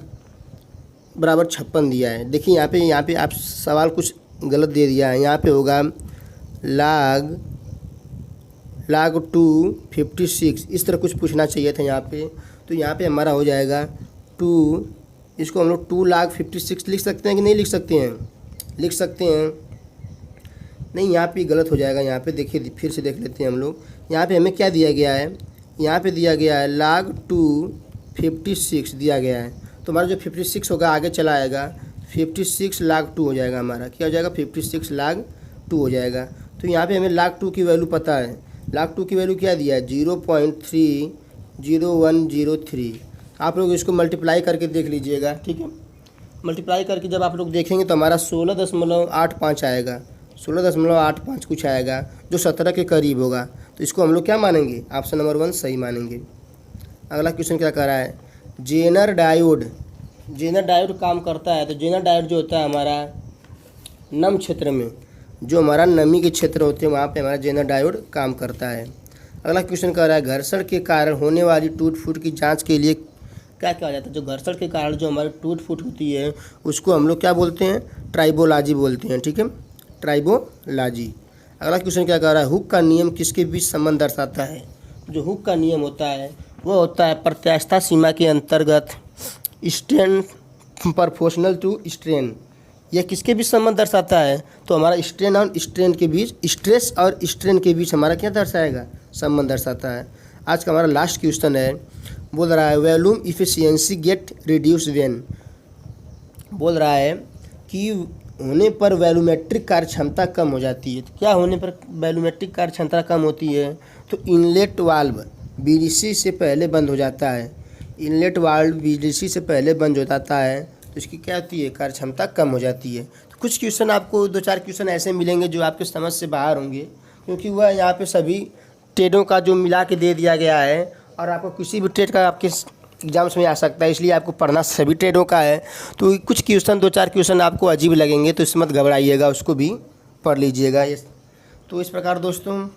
Speaker 1: बराबर 56 दिया है। देखिए यहाँ पे आप सवाल कुछ गलत दे दिया है। यहाँ पे होगा log 256, इस तरह कुछ पूछना चाहिए था यहाँ पे। तो यहाँ पे हमारा हो जाएगा 2, इसको हम लोग 2,56,000 लिख सकते हैं कि नहीं लिख सकते हैं? लिख सकते हैं। नहीं, यहाँ पे गलत हो जाएगा। यहाँ पे देखिए, फिर से देख लेते हैं हम लोग। यहाँ पे हमें क्या दिया गया है? यहाँ पे दिया गया है log 256 दिया गया है। तो हमारा जो 56 होगा आगे चला आएगा, 56 log 2 हो जाएगा हमारा। क्या हो जाएगा? 56 log 2 हो जाएगा। तो यहाँ पे हमें log 2 की वैल्यू पता है। log 2 की वैल्यू क्या दिया है? 0.30103। आप लोग इसको मल्टीप्लाई करके देख लीजिएगा, ठीक है। मल्टीप्लाई करके जब आप लोग देखेंगे तो हमारा 16.85 आएगा, 16.85 कुछ आएगा, जो 17 के करीब होगा। तो इसको हम लोग क्या मानेंगे? ऑप्शन नंबर 1 सही मानेंगे। अगला क्वेश्चन क्या कर रहा है? जेनर डायोड काम करता है। तो जेनर डायोड जो होता है हमारा नम क्षेत्र में, जो हमारा नमी के क्षेत्र होते हैं वहाँ पे हमारा जेनर डायोड काम करता है। अगला क्वेश्चन कर रहा है घर्षण के कारण होने वाली टूट फूट की जांच के लिए क्या किया जाता है? जो घर्षण के कारण जो हमारी टूट फूट होती है उसको हम लोग क्या बोलते हैं? ट्राइबोलॉजी बोलते हैं, ठीक है, ट्राइबोलॉजी। अगला क्वेश्चन क्या कर रहा है? हुक का नियम किसके बीच संबंध दर्शाता है? जो हुक का नियम होता है वो होता है प्रत्यास्थता सीमा के अंतर्गत स्ट्रेन प्रोपोर्शनल टू स्ट्रेन। यह किसके बीच संबंध दर्शाता है? तो हमारा स्ट्रेन और स्ट्रेन के बीच, स्ट्रेस और स्ट्रेन के बीच हमारा क्या दर्शाएगा? संबंध दर्शाता है। आज का हमारा लास्ट क्वेश्चन है, बोल रहा है volume efficiency get reduce when. बोल रहा है कि होने पर वॉल्यूमेट्रिक कार्यक्षमता कम हो जाती है। तो क्या होने पर वॉल्यूमेट्रिक कार्यक्षमता कम होती है? तो इनलेट वाल्व बीडीसी से पहले बंद हो जाता है। इनलेट वाल्व बीडीसी से पहले बंद हो जाता है तो इसकी क्या होती है? कार्यक्षमता कम हो जाती है। तो कुछ क्वेश्चन आपको 2-4 क्वेश्चन ऐसे मिलेंगे जो आपके समझ से बाहर होंगे, क्योंकि वह यहाँ पे सभी ट्रेडों का जो मिला के दे दिया गया है और आपको किसी भी ट्रेड का आपके एग्जाम्स में आ सकता है, इसलिए आपको पढ़ना सभी ट्रेडों का है। तो कुछ क्वेश्चन 2-4 क्वेश्चन आपको अजीब लगेंगे तो इसमें मत घबराइएगा, उसको भी पढ़ लीजिएगा। तो इस प्रकार दोस्तों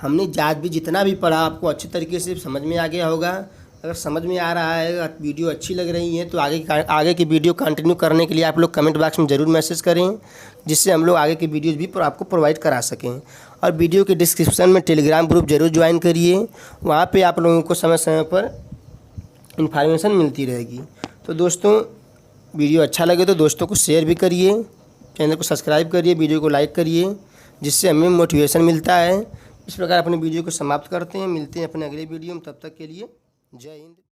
Speaker 1: हमने आज भी जितना भी पढ़ा आपको अच्छी तरीके से समझ में आ गया होगा। अगर समझ में आ रहा है, वीडियो अच्छी लग रही है तो आगे की वीडियो कंटिन्यू करने के लिए आप लोग कमेंट बॉक्स में ज़रूर मैसेज करें, जिससे हम लोग आगे की वीडियोज़ भी आपको प्रोवाइड करा सकें। और वीडियो के डिस्क्रिप्शन में टेलीग्राम ग्रुप जरूर ज्वाइन करिए, वहाँ पे आप लोगों को समय समय पर इन्फॉर्मेशन मिलती रहेगी। तो दोस्तों वीडियो अच्छा लगे तो दोस्तों को शेयर भी करिए, चैनल को सब्सक्राइब करिए, वीडियो को लाइक करिए, जिससे हमें मोटिवेशन मिलता है। इस प्रकार अपने वीडियो को समाप्त करते हैं, मिलते हैं अपने अगले वीडियो में, तब तक के लिए जय हिंद।